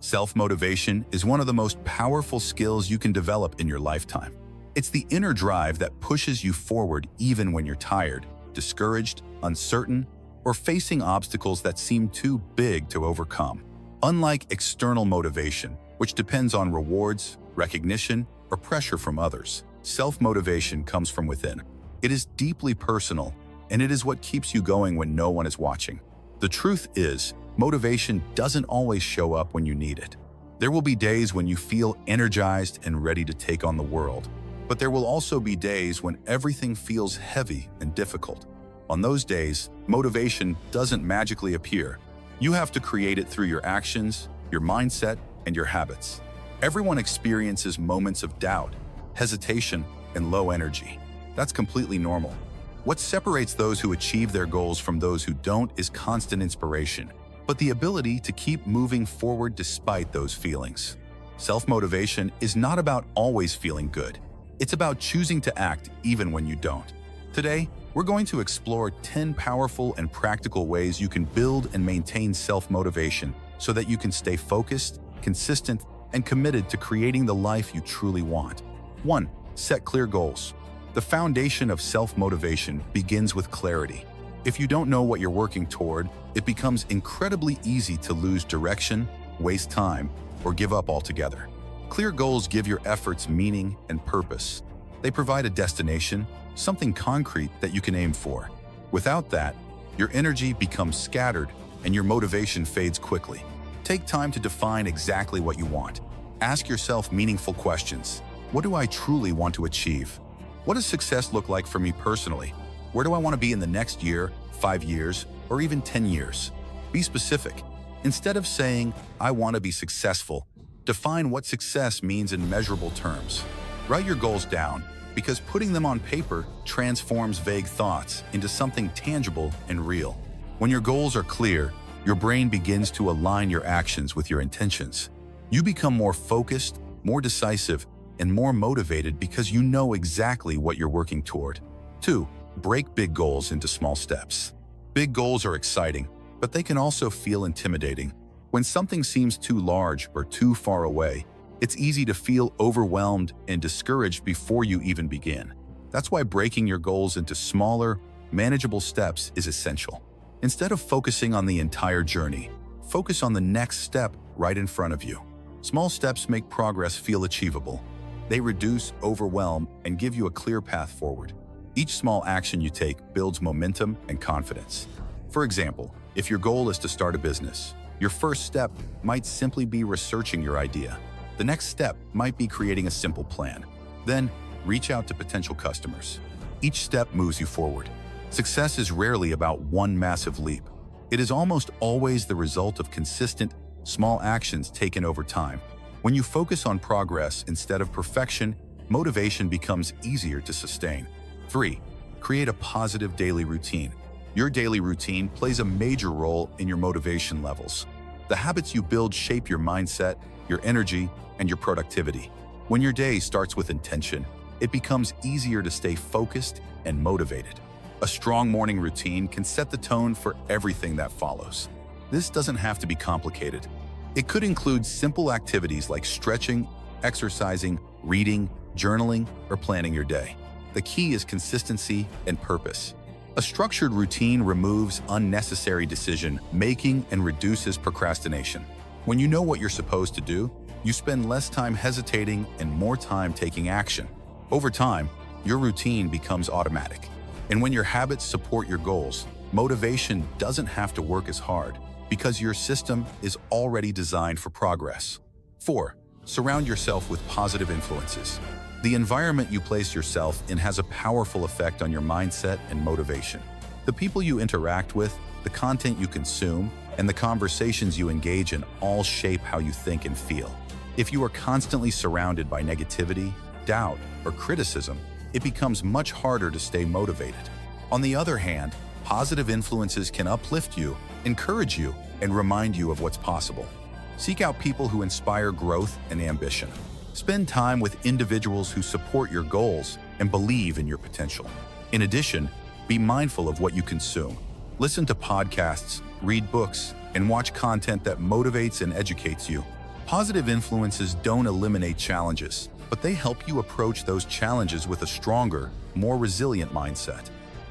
Self-motivation is one of the most powerful skills you can develop in your lifetime. It's the inner drive that pushes you forward even when you're tired, discouraged, uncertain, or facing obstacles that seem too big to overcome. Unlike external motivation, which depends on rewards, recognition, or pressure from others, self-motivation comes from within. It is deeply personal, and it is what keeps you going when no one is watching. The truth is, motivation doesn't always show up when you need it. There will be days when you feel energized and ready to take on the world, but there will also be days when everything feels heavy and difficult. On those days, motivation doesn't magically appear. You have to create it through your actions, your mindset, and your habits. Everyone experiences moments of doubt, hesitation, and low energy. That's completely normal. What separates those who achieve their goals from those who don't is constant inspiration, but the ability to keep moving forward despite those feelings. Self-motivation is not about always feeling good. It's about choosing to act even when you don't. Today, we're going to explore 10 powerful and practical ways you can build and maintain self-motivation so that you can stay focused, consistent, and committed to creating the life you truly want. 1. Set clear goals. The foundation of self-motivation begins with clarity. If you don't know what you're working toward, it becomes incredibly easy to lose direction, waste time, or give up altogether. Clear goals give your efforts meaning and purpose. They provide a destination, something concrete that you can aim for. Without that, your energy becomes scattered and your motivation fades quickly. Take time to define exactly what you want. Ask yourself meaningful questions. What do I truly want to achieve? What does success look like for me personally? Where do I want to be in the next year, 5 years, or even 10 years? Be specific. Instead of saying, I want to be successful, define what success means in measurable terms. Write your goals down, because putting them on paper transforms vague thoughts into something tangible and real. When your goals are clear, your brain begins to align your actions with your intentions. You become more focused, more decisive, and more motivated because you know exactly what you're working toward. 2. Break big goals into small steps. Big goals are exciting, but they can also feel intimidating. When something seems too large or too far away, it's easy to feel overwhelmed and discouraged before you even begin. That's why breaking your goals into smaller, manageable steps is essential. Instead of focusing on the entire journey, focus on the next step right in front of you. Small steps make progress feel achievable. They reduce overwhelm and give you a clear path forward. Each small action you take builds momentum and confidence. For example, if your goal is to start a business, your first step might simply be researching your idea. The next step might be creating a simple plan. Then, reach out to potential customers. Each step moves you forward. Success is rarely about one massive leap. It is almost always the result of consistent, small actions taken over time. When you focus on progress instead of perfection, motivation becomes easier to sustain. 3. Create a positive daily routine. Your daily routine plays a major role in your motivation levels. The habits you build shape your mindset, your energy, and your productivity. When your day starts with intention, it becomes easier to stay focused and motivated. A strong morning routine can set the tone for everything that follows. This doesn't have to be complicated. It could include simple activities like stretching, exercising, reading, journaling, or planning your day. The key is consistency and purpose. A structured routine removes unnecessary decision-making and reduces procrastination. When you know what you're supposed to do, you spend less time hesitating and more time taking action. Over time, your routine becomes automatic. And when your habits support your goals, motivation doesn't have to work as hard because your system is already designed for progress. 4. Surround yourself with positive influences. The environment you place yourself in has a powerful effect on your mindset and motivation. The people you interact with, the content you consume, and the conversations you engage in all shape how you think and feel. If you are constantly surrounded by negativity, doubt, or criticism, it becomes much harder to stay motivated. On the other hand, positive influences can uplift you, encourage you, and remind you of what's possible. Seek out people who inspire growth and ambition. Spend time with individuals who support your goals and believe in your potential. In addition, be mindful of what you consume. Listen to podcasts, read books, and watch content that motivates and educates you. Positive influences don't eliminate challenges, but they help you approach those challenges with a stronger, more resilient mindset.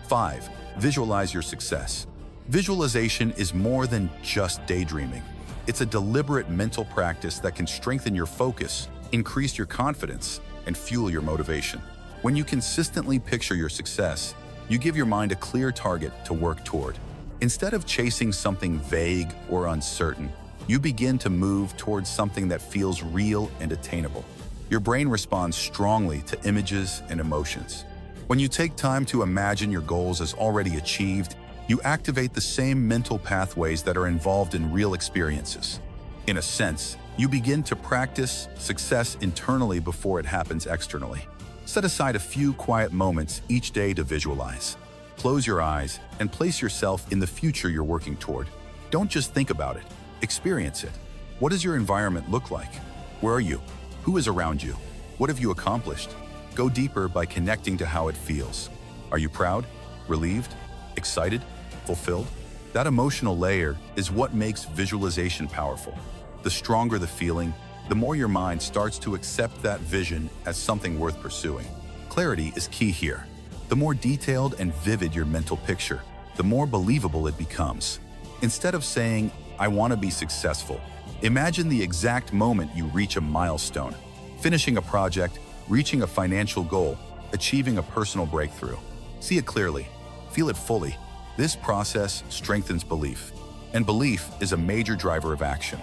5. Visualize your success. Visualization is more than just daydreaming. It's a deliberate mental practice that can strengthen your focus, increase your confidence, and fuel your motivation. When you consistently picture your success, you give your mind a clear target to work toward. Instead of chasing something vague or uncertain, you begin to move towards something that feels real and attainable. Your brain responds strongly to images and emotions. When you take time to imagine your goals as already achieved, you activate the same mental pathways that are involved in real experiences. In a sense, you begin to practice success internally before it happens externally. Set aside a few quiet moments each day to visualize. Close your eyes and place yourself in the future you're working toward. Don't just think about it, experience it. What does your environment look like? Where are you? Who is around you? What have you accomplished? Go deeper by connecting to how it feels. Are you proud, relieved, excited, fulfilled? That emotional layer is what makes visualization powerful. The stronger the feeling, the more your mind starts to accept that vision as something worth pursuing. Clarity is key here. The more detailed and vivid your mental picture, the more believable it becomes. Instead of saying, "I want to be successful," imagine the exact moment you reach a milestone, finishing a project, reaching a financial goal, achieving a personal breakthrough. See it clearly, feel it fully. This process strengthens belief, and belief is a major driver of action.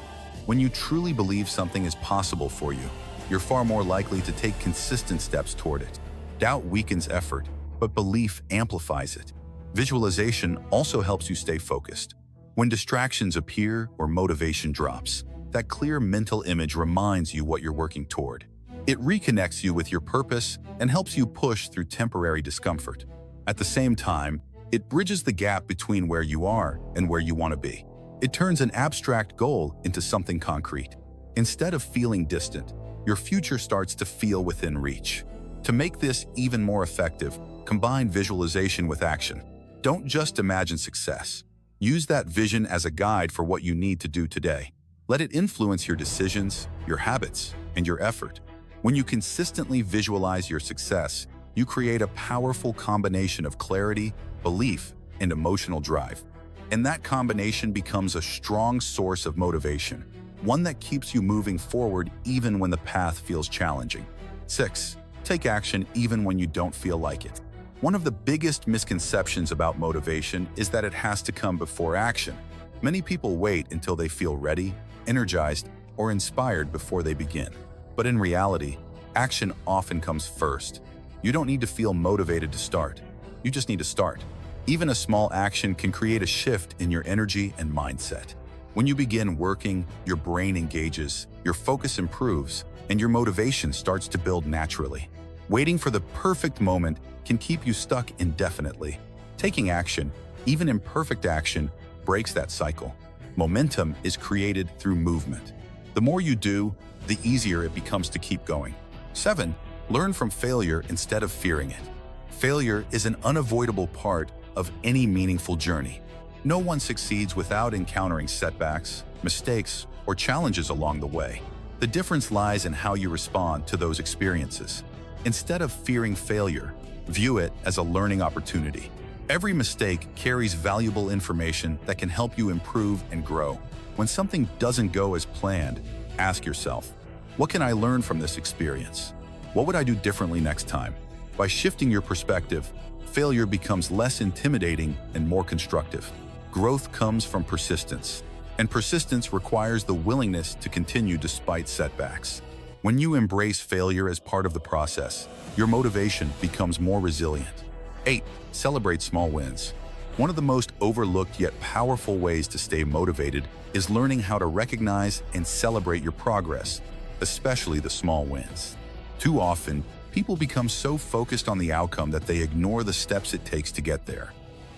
When you truly believe something is possible for you, you're far more likely to take consistent steps toward it. Doubt weakens effort, but belief amplifies it. Visualization also helps you stay focused. When distractions appear or motivation drops, that clear mental image reminds you what you're working toward. It reconnects you with your purpose and helps you push through temporary discomfort. At the same time, it bridges the gap between where you are and where you want to be. It turns an abstract goal into something concrete. Instead of feeling distant, your future starts to feel within reach. To make this even more effective, combine visualization with action. Don't just imagine success. Use that vision as a guide for what you need to do today. Let it influence your decisions, your habits, and your effort. When you consistently visualize your success, you create a powerful combination of clarity, belief, and emotional drive. And that combination becomes a strong source of motivation, one that keeps you moving forward even when the path feels challenging. 6. Take action even when you don't feel like it. One of the biggest misconceptions about motivation is that it has to come before action. Many people wait until they feel ready, energized, or inspired before they begin. But in reality, action often comes first. You don't need to feel motivated to start. You just need to start. Even a small action can create a shift in your energy and mindset. When you begin working, your brain engages, your focus improves, and your motivation starts to build naturally. Waiting for the perfect moment can keep you stuck indefinitely. Taking action, even imperfect action, breaks that cycle. Momentum is created through movement. The more you do, the easier it becomes to keep going. 7. Learn from failure instead of fearing it. Failure is an unavoidable part of any meaningful journey. No one succeeds without encountering setbacks, mistakes, or challenges along the way. The difference lies in how you respond to those experiences. Instead of fearing failure, view it as a learning opportunity. Every mistake carries valuable information that can help you improve and grow. When something doesn't go as planned, ask yourself, what can I learn from this experience? What would I do differently next time? By shifting your perspective, failure becomes less intimidating and more constructive. Growth comes from persistence, and persistence requires the willingness to continue despite setbacks. When you embrace failure as part of the process, your motivation becomes more resilient. 8. Celebrate small wins. One of the most overlooked yet powerful ways to stay motivated is learning how to recognize and celebrate your progress, especially the small wins. Too often, people become so focused on the outcome that they ignore the steps it takes to get there.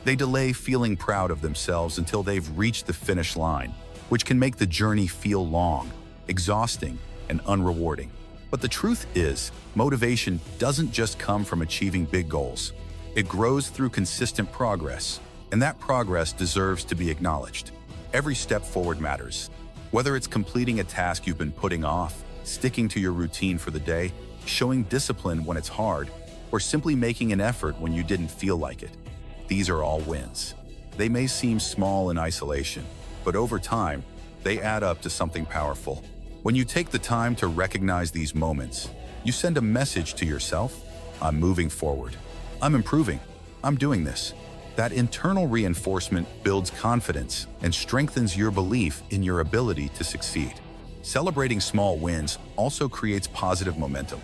They delay feeling proud of themselves until they've reached the finish line, which can make the journey feel long, exhausting, and unrewarding. But the truth is, motivation doesn't just come from achieving big goals. It grows through consistent progress, and that progress deserves to be acknowledged. Every step forward matters. Whether it's completing a task you've been putting off, sticking to your routine for the day, showing discipline when it's hard, or simply making an effort when you didn't feel like it, these are all wins. They may seem small in isolation, but over time, they add up to something powerful. When you take the time to recognize these moments, you send a message to yourself: I'm moving forward. I'm improving. I'm doing this. That internal reinforcement builds confidence and strengthens your belief in your ability to succeed. Celebrating small wins also creates positive momentum.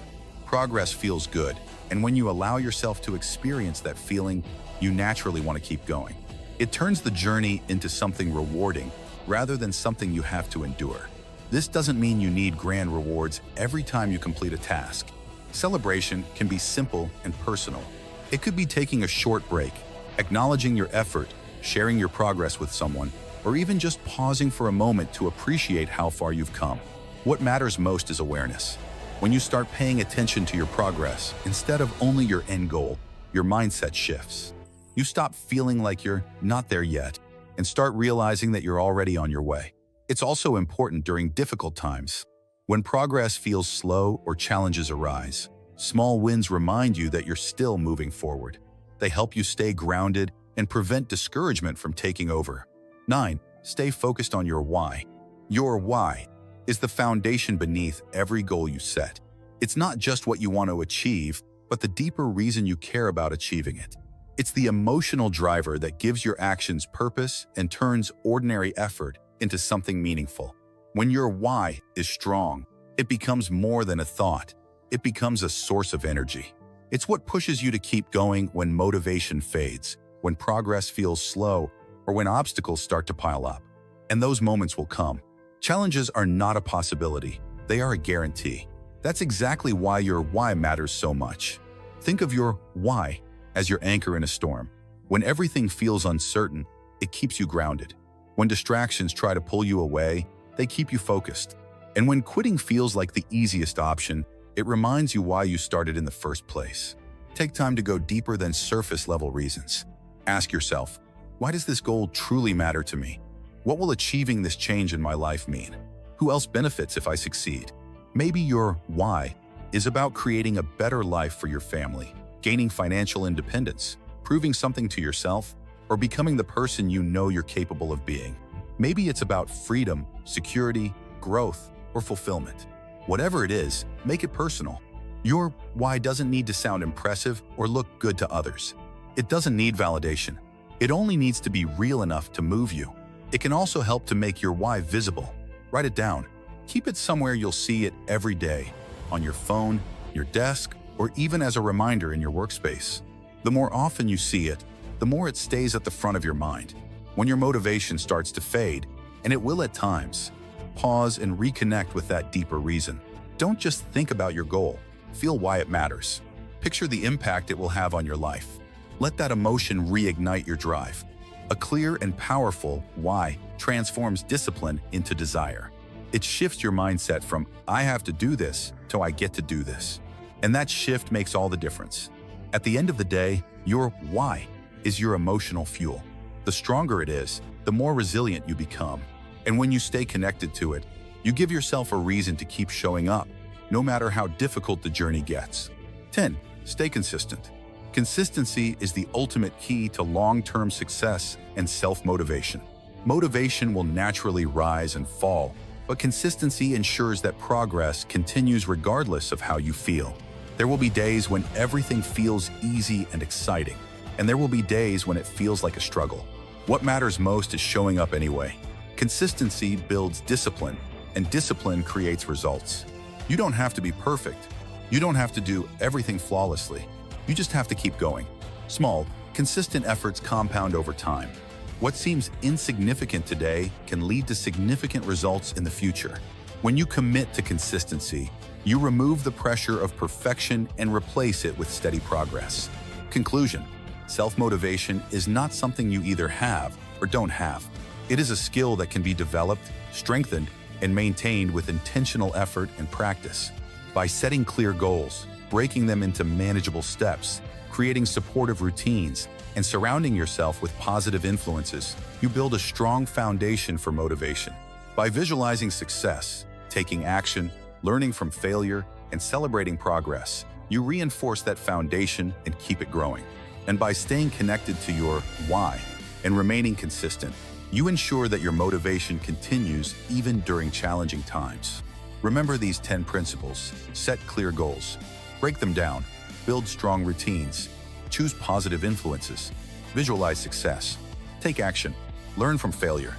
Progress feels good, and when you allow yourself to experience that feeling, you naturally want to keep going. It turns the journey into something rewarding rather than something you have to endure. This doesn't mean you need grand rewards every time you complete a task. Celebration can be simple and personal. It could be taking a short break, acknowledging your effort, sharing your progress with someone, or even just pausing for a moment to appreciate how far you've come. What matters most is awareness. When you start paying attention to your progress instead of only your end goal, your mindset shifts. You stop feeling like you're not there yet and start realizing that you're already on your way. It's also important during difficult times. When progress feels slow or challenges arise, small wins remind you that you're still moving forward. They help you stay grounded and prevent discouragement from taking over. 9. Stay focused on your why. Your why is the foundation beneath every goal you set. It's not just what you want to achieve, but the deeper reason you care about achieving it. It's the emotional driver that gives your actions purpose and turns ordinary effort into something meaningful. When your why is strong, it becomes more than a thought. It becomes a source of energy. It's what pushes you to keep going when motivation fades, when progress feels slow, or when obstacles start to pile up. And those moments will come. Challenges are not a possibility. They are a guarantee. That's exactly why your why matters so much. Think of your why as your anchor in a storm. When everything feels uncertain, it keeps you grounded. When distractions try to pull you away, they keep you focused. And when quitting feels like the easiest option, it reminds you why you started in the first place. Take time to go deeper than surface-level reasons. Ask yourself, why does this goal truly matter to me? What will achieving this change in my life mean? Who else benefits if I succeed? Maybe your why is about creating a better life for your family, gaining financial independence, proving something to yourself, or becoming the person you know you're capable of being. Maybe it's about freedom, security, growth, or fulfillment. Whatever it is, make it personal. Your why doesn't need to sound impressive or look good to others. It doesn't need validation. It only needs to be real enough to move you. It can also help to make your why visible. Write it down. Keep it somewhere you'll see it every day, on your phone, your desk, or even as a reminder in your workspace. The more often you see it, the more it stays at the front of your mind. When your motivation starts to fade, and it will at times, pause and reconnect with that deeper reason. Don't just think about your goal. Feel why it matters. Picture the impact it will have on your life. Let that emotion reignite your drive. A clear and powerful why transforms discipline into desire. It shifts your mindset from "I have to do this" to "I get to do this." And that shift makes all the difference. At the end of the day, your why is your emotional fuel. The stronger it is, the more resilient you become. And when you stay connected to it, you give yourself a reason to keep showing up, no matter how difficult the journey gets. 10. Stay consistent. Consistency is the ultimate key to long-term success and self-motivation. Motivation will naturally rise and fall, but consistency ensures that progress continues regardless of how you feel. There will be days when everything feels easy and exciting, and there will be days when it feels like a struggle. What matters most is showing up anyway. Consistency builds discipline, and discipline creates results. You don't have to be perfect. You don't have to do everything flawlessly. You just have to keep going. Small, consistent efforts compound over time. What seems insignificant today can lead to significant results in the future. When you commit to consistency, you remove the pressure of perfection and replace it with steady progress. Conclusion: self-motivation is not something you either have or don't have. It is a skill that can be developed, strengthened, and maintained with intentional effort and practice. By setting clear goals, breaking them into manageable steps, creating supportive routines, and surrounding yourself with positive influences, you build a strong foundation for motivation. By visualizing success, taking action, learning from failure, and celebrating progress, you reinforce that foundation and keep it growing. And by staying connected to your why and remaining consistent, you ensure that your motivation continues even during challenging times. Remember these 10 principles: set clear goals, break them down, build strong routines, choose positive influences, visualize success, take action, learn from failure,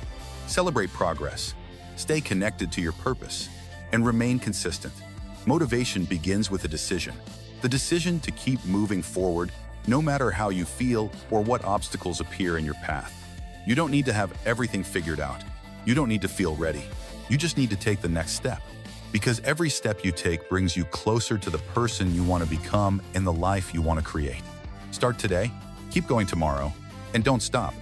celebrate progress, stay connected to your purpose, and remain consistent. Motivation begins with a decision. The decision to keep moving forward no matter how you feel or what obstacles appear in your path. You don't need to have everything figured out. You don't need to feel ready. You just need to take the next step. Because every step you take brings you closer to the person you want to become and the life you want to create. Start today, keep going tomorrow, and don't stop.